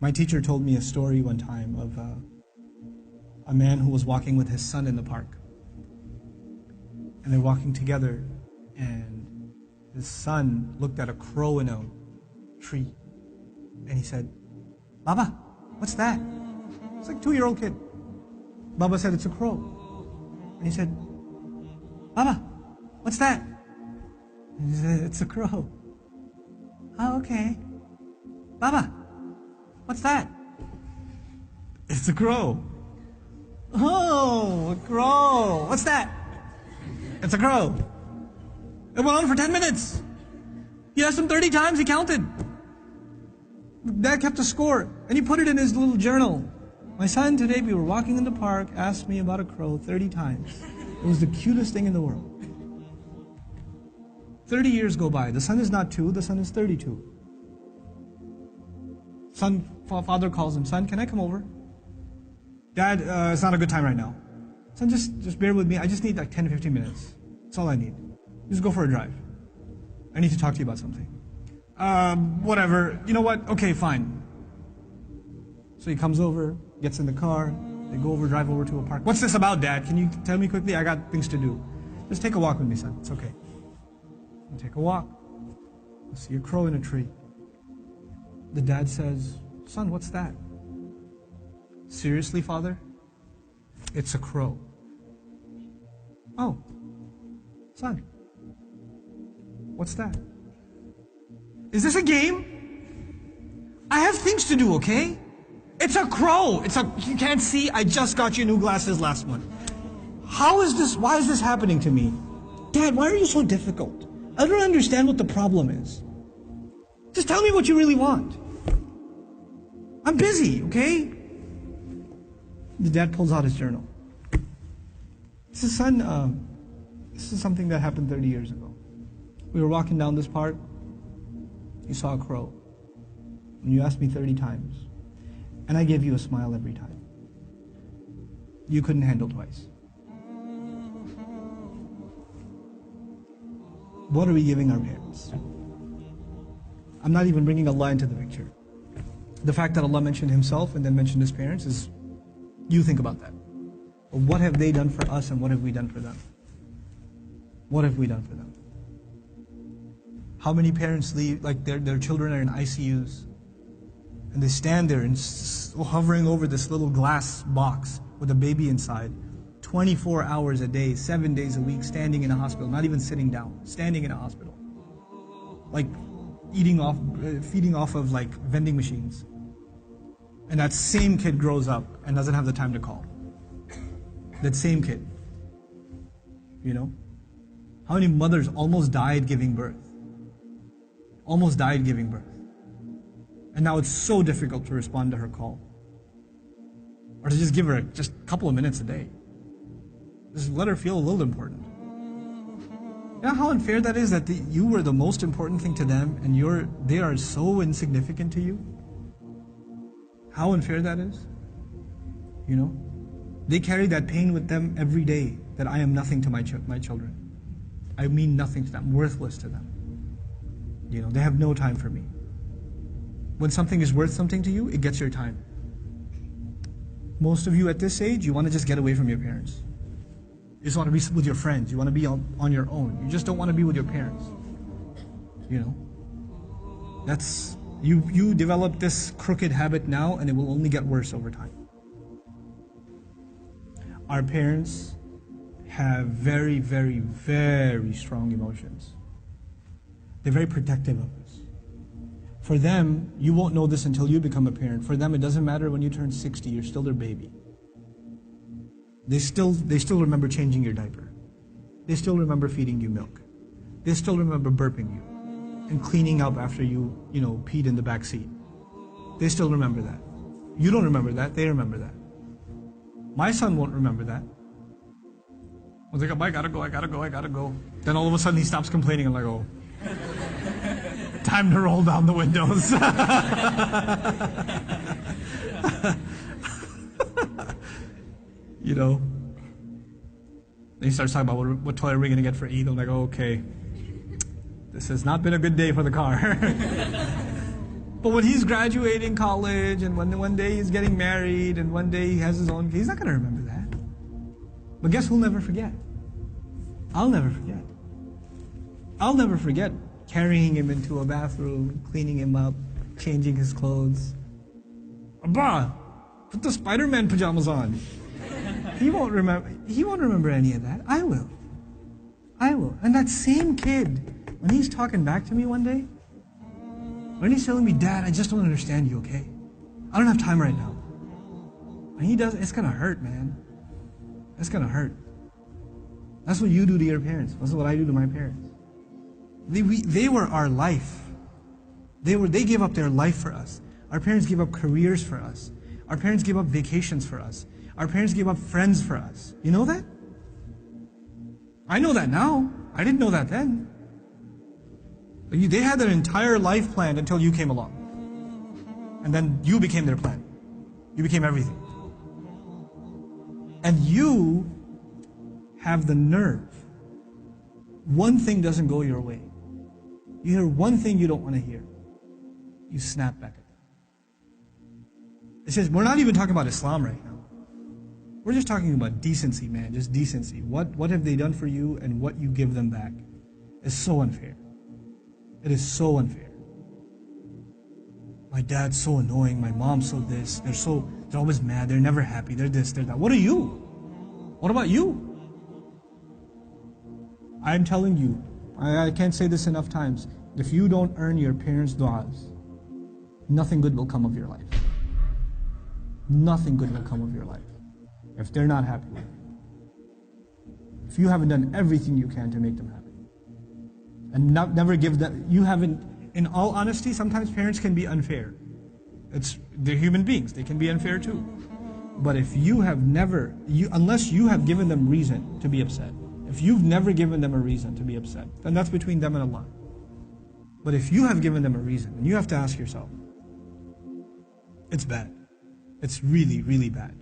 My teacher told me a story one time of a man who was walking with his son in the park. And they're walking together, and his son looked at a crow in a tree. And he said, "Baba, what's that?" It's like a 2-year-old kid. Baba said, "It's a crow." And he said, "Baba, what's that?" And he said, "It's a crow." "Oh, okay." "Baba, what's that?" "It's a crow." "Oh, a crow. What's that?" "It's a crow." It went on for 10 minutes. He asked him 30 times, he counted. Dad kept a score, and he put it in his little journal. "My son, today we were walking in the park, asked me about a crow 30 times. It was the cutest thing in the world." 30 years go by. The son is not 2, the son is 32. Father calls him, "Son, can I come over?" "Dad, it's not a good time right now." "Son, just bear with me. I just need like 10 to 15 minutes. That's all I need. Just go for a drive. I need to talk to you about something." Whatever. You know what? Okay, fine. So he comes over, gets in the car, they go over, drive over to a park. "What's this about, Dad? Can you tell me quickly? I got things to do." "Just take a walk with me, son. It's okay." You take a walk. You see a crow in a tree. The dad says, "Son, what's that?" "Seriously, Father? It's a crow." "Oh, son, what's that?" "Is this a game? I have things to do, okay? It's a crow. You can't see, I just got you new glasses last month. Why is this happening to me? Dad, why are you so difficult? I don't understand what the problem is. Just tell me what you really want. I'm busy, okay?" The dad pulls out his journal. He says, "Son, this is something that happened 30 years ago. We were walking down this park. You saw a crow. And you asked me 30 times. And I gave you a smile every time. You couldn't handle twice. What are we giving our parents?" I'm not even bringing Allah into the picture. The fact that Allah mentioned Himself and then mentioned His parents is, you think about that. What have they done for us and what have we done for them? What have we done for them? How many parents leave, like their children are in ICUs, and they stand there and hovering over this little glass box with a baby inside, 24 hours a day, 7 days a week, standing in a hospital, not even sitting down, standing in a hospital. Like feeding off of like vending machines. And that same kid grows up and doesn't have the time to call. That same kid. You know? How many mothers almost died giving birth? Almost died giving birth. And now it's so difficult to respond to her call. Or to just give her just a couple of minutes a day. Just let her feel a little important. You know how unfair that is, that you were the most important thing to them and they are so insignificant to you? How unfair that is? You know? They carry that pain with them every day, that I am nothing to my children. I mean nothing to them, I'm worthless to them. You know, they have no time for me. When something is worth something to you, it gets your time. Most of you at this age, you want to just get away from your parents. You just want to be with your friends. You want to be on your own. You just don't want to be with your parents. You know? That's, you develop this crooked habit now and it will only get worse over time. Our parents have very, very, very strong emotions. They're very protective of us. For them, you won't know this until you become a parent. For them, it doesn't matter when you turn 60, you're still their baby. They still remember changing your diaper. They still remember feeding you milk. They still remember burping you and cleaning up after you peed in the back seat. They still remember that. You don't remember that, they remember that. My son won't remember that. I was like, I gotta go. Then all of a sudden he stops complaining. I'm like, oh, time to roll down the windows. You know. Then he starts talking about what toy are we gonna get for Eid. I'm like, oh, okay. This has not been a good day for the car. But when he's graduating college, and when one day he's getting married, and one day he has his own, he's not going to remember that. But guess who'll never forget? I'll never forget. I'll never forget carrying him into a bathroom, cleaning him up, changing his clothes. Abba, put the Spider-Man pajamas on. He won't remember any of that. I will. I will. And that same kid, when he's talking back to me one day, when he's telling me, Dad, I just don't understand you, okay? I don't have time right now. And he does, it's gonna hurt, man. It's gonna hurt. That's what you do to your parents. That's what I do to my parents. They were our life. They gave up their life for us. Our parents gave up careers for us. Our parents gave up vacations for us. Our parents gave up friends for us. You know that? I know that now. I didn't know that then. They had their entire life planned until you came along. And then you became their plan. You became everything. And you have the nerve. One thing doesn't go your way. You hear one thing you don't want to hear. You snap back at them. It says, we're not even talking about Islam right now. We're just talking about decency, man. Just decency. What have they done for you and what you give them back is so unfair. It is so unfair. My dad's so annoying. My mom's so this. They're always mad. They're never happy. They're this, they're that. What are you? What about you? I'm telling you, I can't say this enough times. If you don't earn your parents' du'as, nothing good will come of your life. Nothing good will come of your life if they're not happy with you. If you haven't done everything you can to make them happy. And never give them, you haven't, in all honesty, sometimes parents can be unfair. They're human beings, they can be unfair too. But if you have never, unless you have given them reason to be upset, if you've never given them a reason to be upset, then that's between them and Allah. But if you have given them a reason, and you have to ask yourself, it's bad. It's really, really bad.